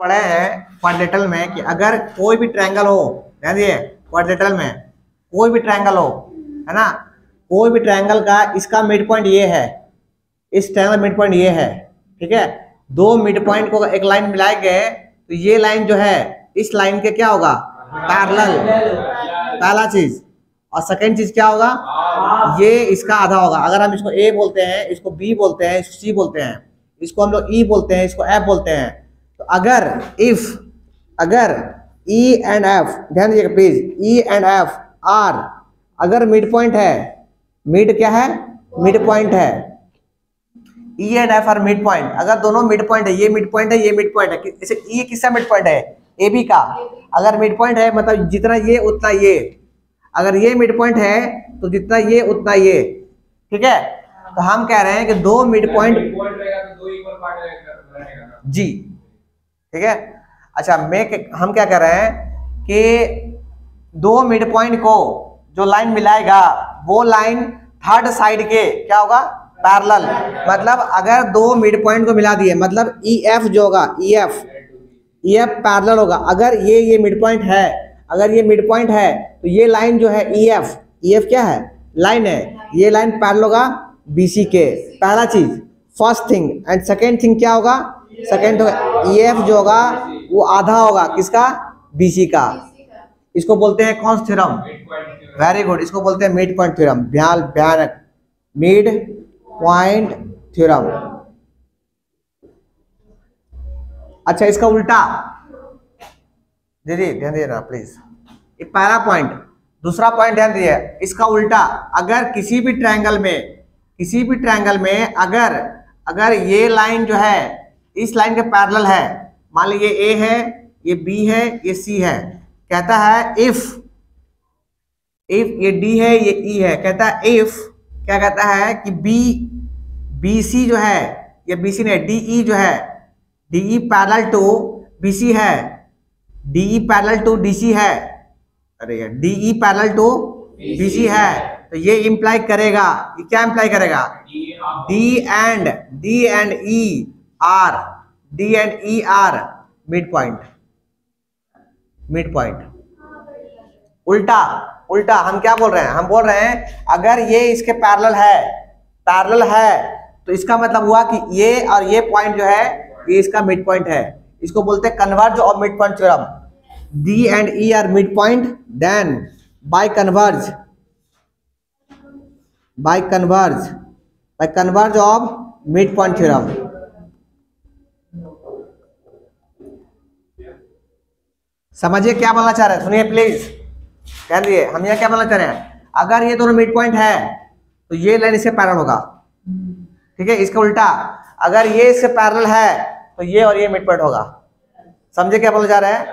पढ़े हैं क्वाड्रेटल में कि अगर कोई भी ट्रायंगल हो, ध्यान दिए, क्वाड्रेटल में कोई भी ट्रायंगल हो, है ना, कोई भी ट्रायंगल का इसका मिड पॉइंट ये है, इस ट्रायंगल मिड पॉइंट ये है, ठीक है। दो मिड पॉइंट को एक लाइन मिलाएंगे तो ये लाइन जो है इस लाइन के क्या होगा, पैरेलल, पहला चीज। और सेकंड चीज क्या होगा, ये इसका आधा होगा। अगर हम इसको ए बोलते हैं, इसको बी बोलते हैं, इसको सी बोलते हैं, इसको हम लोग ई बोलते हैं, इसको एफ बोलते हैं, तो अगर ई एंड एफ, ध्यान दीजिएगा please, E and F R, अगर मिड पॉइंट है, मिड क्या है, मिड पॉइंट है, E and F R mid point, अगर दोनों मिड पॉइंट है, ये मिड पॉइंट है, ये मिड पॉइंट है, जैसे ई किसका मिड पॉइंट है, ए बी का, अगर मिड पॉइंट है मतलब जितना ये उतना ये, अगर ये मिड पॉइंट है तो जितना ये उतना ये, ठीक है। तो हम कह रहे हैं कि दो मिड पॉइंट जी, ठीक है। अच्छा, हम क्या कह रहे हैं कि दो मिड पॉइंट को जो लाइन मिलाएगा वो लाइन थर्ड साइड के क्या होगा, पैरेलल। मतलब अगर दो मिड पॉइंट को मिला दिए, मतलब ई एफ जो होगा, ई एफ पैरेलल होगा। अगर ये मिड पॉइंट है, अगर ये मिड पॉइंट है तो ये लाइन जो है ई एफ क्या है, लाइन है, ये लाइन पैरेलल होगा बीसी के, पहला चीज, first thing. And second thing क्या होगा, सेकेंड ई एफ जो होगा वो आधा होगा किसका, बीसी का। इसको बोलते हैं कौन सा थ्योरम, वेरी गुड, इसको बोलते हैं मिड पॉइंट थ्योरम, ध्यान, मिड पॉइंट थ्योरम। अच्छा, इसका उल्टा दीदी ध्यान दीजिए ना प्लीज, ये पहला पॉइंट। दूसरा पॉइंट ध्यान दीजिए, इसका उल्टा, अगर किसी भी ट्रायंगल में अगर ये लाइन जो है इस लाइन के पैरेलल है, मान लीजिए ये ए है, ये बी है, ये सी है, कहता है इफ ये डी है, ये ई है, कहता है इफ, क्या कहता है कि बी सी जो है, ये बी सी नहीं, डी ई जो है, D E parallel to B C है, D E parallel to D C है, अरे यार, D E parallel to B C है, तो ये इंप्लाई करेगा, ये क्या इंप्लाई करेगा, D and E are mid point. उल्टा हम क्या बोल रहे हैं, हम बोल रहे हैं अगर ये इसके पैरेलल है तो इसका मतलब हुआ कि ये और ये पॉइंट जो है ये इसका मिड पॉइंट है। इसको बोलते हैं converse of mid point theorem. D and E are mid point, then by converse of mid point theorem. समझिए क्या बोलना चाह रहे हैं, सुनिए प्लीज, ध्यान दिए, हम यहाँ क्या बोलना चाह रहे हैं, अगर ये दोनों मिड पॉइंट है तो ये लाइन इसके पैरेलल होगा, ठीक है। इसका उल्टा, अगर ये इसके पैरेलल है तो ये और ये मिड पॉइंट होगा। समझे क्या बोलना चाह रहे हैं,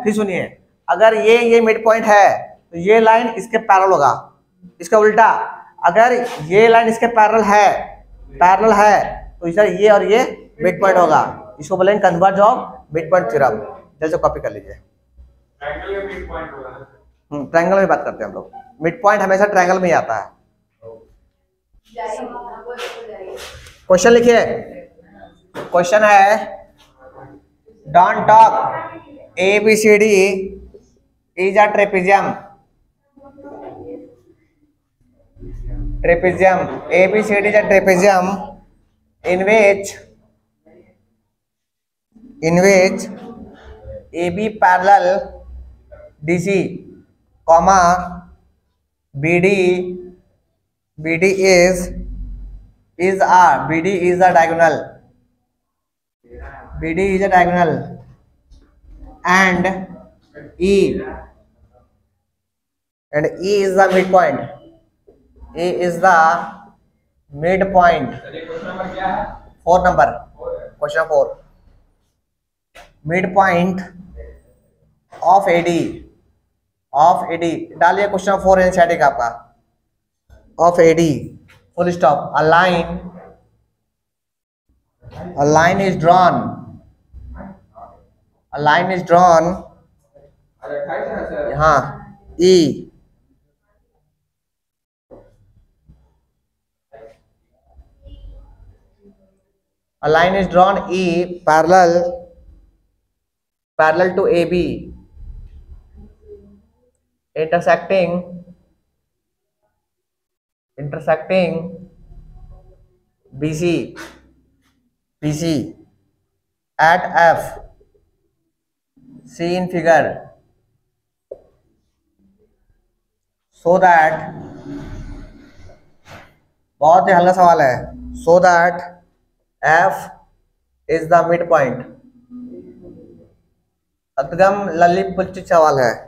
फिर सुनिए, अगर ये मिड पॉइंट है तो ये लाइन इसके पैरेलल होगा। इसका उल्टा, अगर ये लाइन इसके पैरेलल है तो इधर ये और ये मिड पॉइंट होगा। इसको बोलेंगे converge of mid point theorem. जैसे कॉपी कर लीजिए, ट्रायंगल में बात करते हैं हम लोग, मिड पॉइंट हमेशा ट्रायंगल में ही आता है। क्वेश्चन लिखिए, क्वेश्चन है, don't talk ABCD is a trapezium ABCD is a trapezium in which AB parallel DC, comma BD is a diagonal, and E is the midpoint. A is the midpoint. 4 number, question 4. Midpoint of AD डालिए question 4 NCERT का आपका, of AD full stop. A line is drawn. यहाँ E, a line is drawn E parallel parallel to A B intersecting BC at F, see in figure, so that, बहुत ही हल्का सवाल है, so that F is the midpoint। एकदम ललित पुच्चित सवाल है।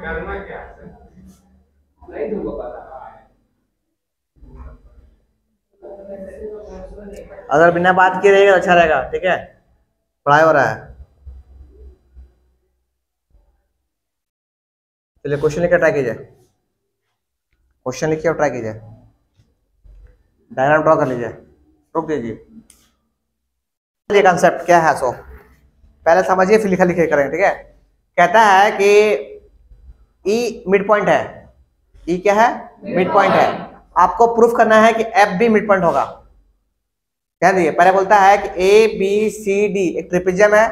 करना क्या है? नहीं तुमको पता। अगर बिना बात किए रहेगा तो अच्छा रहेगा, ठीक है, पढ़ाई हो रहा है। चलिए क्वेश्चन लिखकर ट्राई कीजिए, क्वेश्चन लिखिए और ट्राई कीजिए, डायग्राम ड्रॉ कर लीजिए, रुक दीजिए। ये कंसेप्ट क्या है, सो पहले समझिए फिर लिखा लिखे करेंगे, ठीक है। कहता है कि ई मिड पॉइंट है, ई क्या है, मिड पॉइंट है। आपको प्रूफ करना है कि एफ भी मिड पॉइंट होगा। ध्यान दीजिए, पहले बोलता है कि ए बी सी डी एक ट्रिपेजियम है।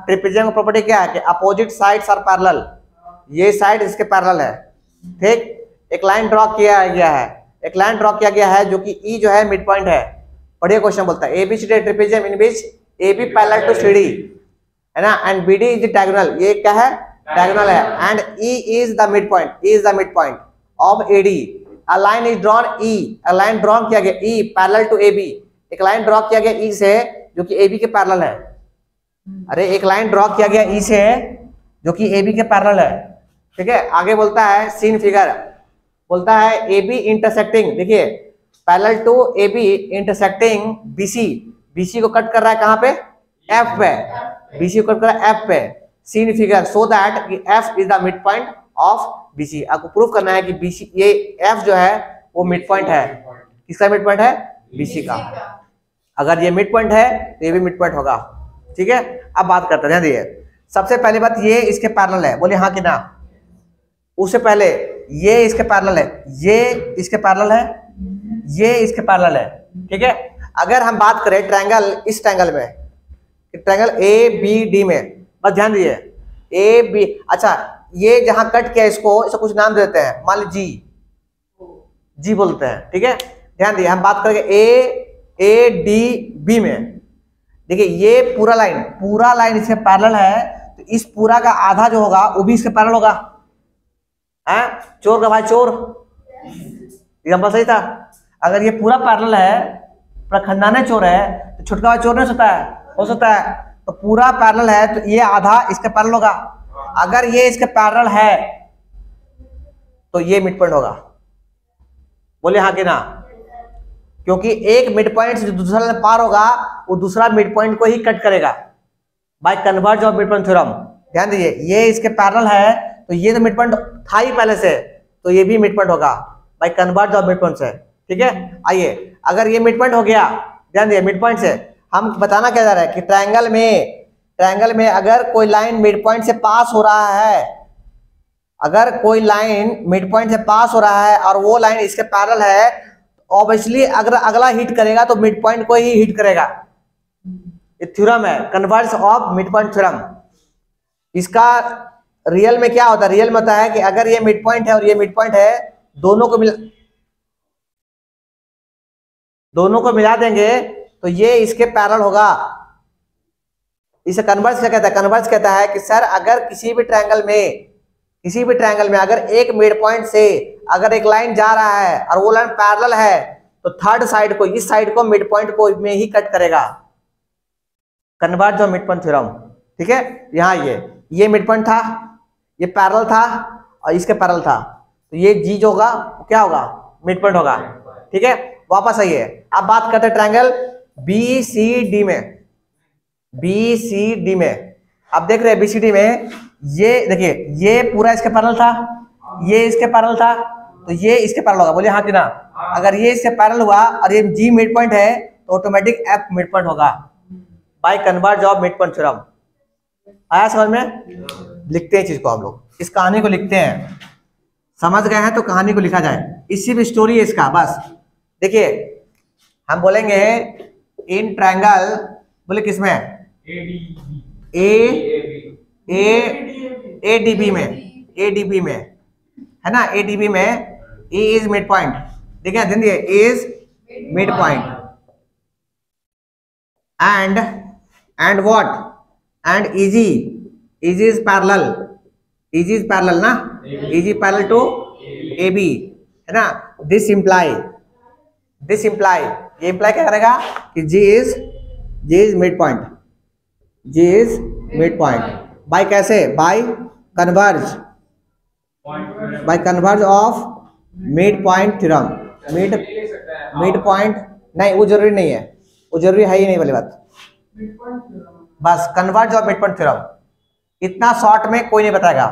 ट्रिपेजियम की प्रॉपर्टी क्या है कि अपोजिट साइड्स आर पैरेलल, ये साइड इसके पैरेलल है, ठीक। एक लाइन ड्रॉ किया गया है, एक लाइन ड्रॉ किया गया है जो कि ई जो है मिड पॉइंट है। पढ़िए क्वेश्चन बोलता है A B C D trapezium in which A B parallel to C D, है ना, and B D is diagonal, ये क्या है, डायगोनल है, and E is the mid point, E is the mid point of A D. A line is drawn E, a line drawn किया गया E parallel to A B, एक लाइन draw किया गया ई से जो कि ए बी के पैरेलल है। अरे एक लाइन ड्रॉ किया गया ई से जो कि ए बी के पैरेलल है, ठीक है। आगे बोलता है सीन फिगर, बोलता है ए बी इंटरसेक्टिंग, देखिए parallel to A B intersecting BC, BC को कट कर रहा है कहाँ पे, एफ पे, बीसी को कट कर रहा है एफ पे। Seen figure so that F is the mid point of BC. आपको प्रूफ करना है कि बीसी, ये एफ जो है वो मिड पॉइंट है, किसका मिड पॉइंट है, बीसी का। अगर ये मिड पॉइंट है तो ये भी मिड पॉइंट होगा, ठीक है। अब बात करते हैं, ध्यान दीजिए। सबसे पहली बात, ये इसके पैरेलल है, बोलिए हाँ कि ना। उससे पहले ये इसके पैरेलल है, ये इसके पैरेलल है, ये इसके पैरेलल है, ठीक है। अगर हम बात करें ट्रायंगल, इस ट्रायंगल में, ट्रायंगल ए बी डी में, बस ध्यान दीजिए ए बी, अच्छा ये जहां कट किया इसको कुछ नाम देते हैं, मान लीजिए जी बोलते हैं, ठीक है। ध्यान दिए, हम बात करेंगे ए डी बी में, देखिए ये पूरा लाइन इसके पैरेलल है, तो इस पूरा का आधा जो होगा वो भी इसके पैरेलल होगा, हैं चोर का भाई चोर, एग्जांपल सही था। अगर ये पूरा पैरेलल है, पूरा खानदान चोर है, तो छोटका भाई चोर नहीं हो सकता है, तो पूरा पैरेलल है तो ये आधा इसके पैरेलल होगा। अगर ये इसके पैरेलल है तो ये मिड पॉइंट होगा, बोले हाँ कि ना, क्योंकि एक मिड पॉइंट जो दूसरा पार होगा वो दूसरा मिड पॉइंट को ही कट करेगा by converse of mid point theorem. ध्यान दीजिए, ये इसके पैरेलल है तो ये तो मिड पॉइंट था ही पहले से, तो ये भी मिड पॉइंट होगा by converse of mid point से, ठीक है। आइए, अगर ये मिड पॉइंट हो गया, ध्यान दीजिए, मिड पॉइंट से हम बताना क्या जा रहा है कि ट्रायंगल में अगर कोई लाइन मिड पॉइंट से पास हो रहा है, अगर कोई लाइन मिड पॉइंट से पास हो रहा है और वो लाइन इसके पैरेलल है, ऑब्वियसली अगर अगला हिट करेगा तो मिड पॉइंट को ही हिट करेगा। ये थ्योरम है, converge of mid point theorem. इसका रियल में क्या होता है, रियल में होता है कि अगर ये मिड पॉइंट है और ये मिड पॉइंट है, दोनों को मिला देंगे तो ये इसके पैरेलल होगा। इसे कन्वर्ज क्या कहता है, कन्वर्ज कहता है कि सर अगर किसी भी ट्रायंगल में अगर एक मिड पॉइंट से अगर एक लाइन जा रहा है और वो लाइन पैरेलल है, तो थर्ड साइड को, इस साइड को मिड पॉइंट को में ही कट करेगा, converge of mid point theorem, ठीक है। यहाँ ये मिड पॉइंट था, ये पैरेलल था और इसके पैरेलल था, तो ये जी जो होगा क्या होगा, मिड पॉइंट होगा, ठीक है। वापस आइए, अब बात करते हैं ट्रायंगल बी सी डी में। अब देख रहे हैं बीसीडी में, ये देखिए ये पूरा इसके पैरेलल था, ये इसके पैरेलल था तो ये इसके पैरेलल होगा, बोलिए हाँ कि ना। अगर ये इसके पैरेलल हुआ और ये जी मिड पॉइंट है तो ऑटोमेटिक एफ मिड पॉइंट होगा by converse of mid point theorem. आया समझ में? लिखते हैं चीज को हम लोग, इस कहानी को लिखते हैं। समझ गए हैं तो कहानी को लिखा जाए, इसी भी स्टोरी है इसका। बस देखिए हम बोलेंगे इन ट्रायंगल, बोले किसमें, एडीबी में, एडीबी में है ना, एडीबी में ए इज मिड पॉइंट। देखिए ध्यान दिए, is mid point and what, and E G is parallel, E G is parallel ना, E G parallel to A B है ना। दिस इम्प्लाई ये इम्प्लाई क्या करेगा कि G is mid point, G is mid point by कैसे, by converse of mid point theorem. Mid point नहीं, वो जरूरी नहीं है, वो जरूरी है ही नहीं वाली बात। बस converge of mid point theorem, इतना शॉर्ट में कोई नहीं बताएगा।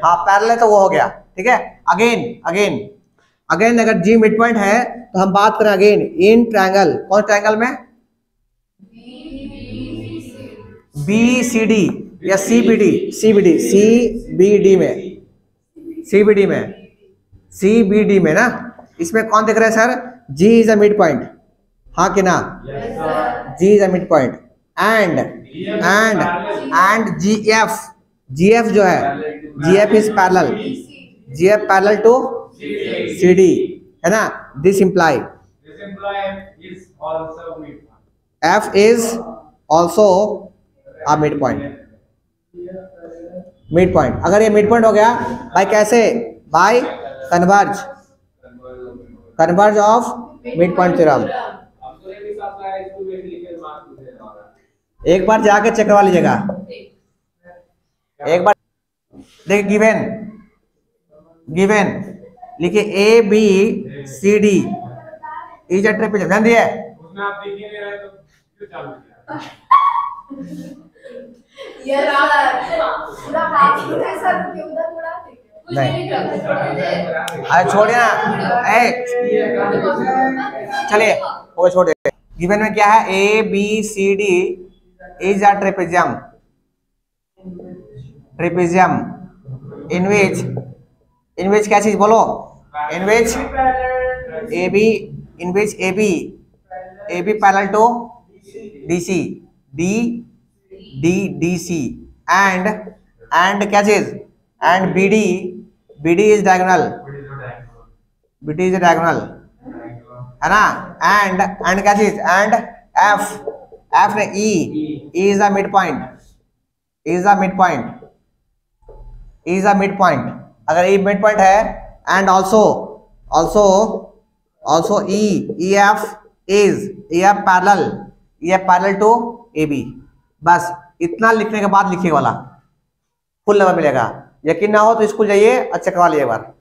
हाँ पैरेलल तो वो हो गया, ठीक है। अगेन अगर जी मिड पॉइंट है तो हम बात करें अगेन इन ट्रायंगल, कौन ट्रायंगल में, बी सी डी या सीबीडी में ना। इसमें कौन दिख रहा है sir, G is a mid point, हाँ कि ना, G is a mid point and G F जो है, G F is parallel to C D है ना। This imply F is also a mid point. अगर ये मिड पॉइंट हो गया बाय कैसे, by converse of mid point theorem. एक बार जाके चेक करवा लीजिएगा, एक बार देखिए गिवन लिखिए A B C D is a trapezium, ध्यान दिए, उसमें आप देख ही नहीं रहे तो क्यों चालू किया? नहीं अरे छोड़िए ना, चलिए वो छोड़िए। गिवन में क्या है, A B C D is a trapezium in which क्या चीज बोलो, in which A B parallel to D C D and क्या चीज, and B D is diagonal है ना। एंड क्या चीज, एंड एफ ने E is a mid point, अगर ई मिड पॉइंट है and also E F parallel to A B. बस इतना लिखने के बाद लिखिए वाला फुल नंबर मिलेगा। यकीन ना हो तो स्कूल जाइए, अच्छा करवा लीजिए एक बार।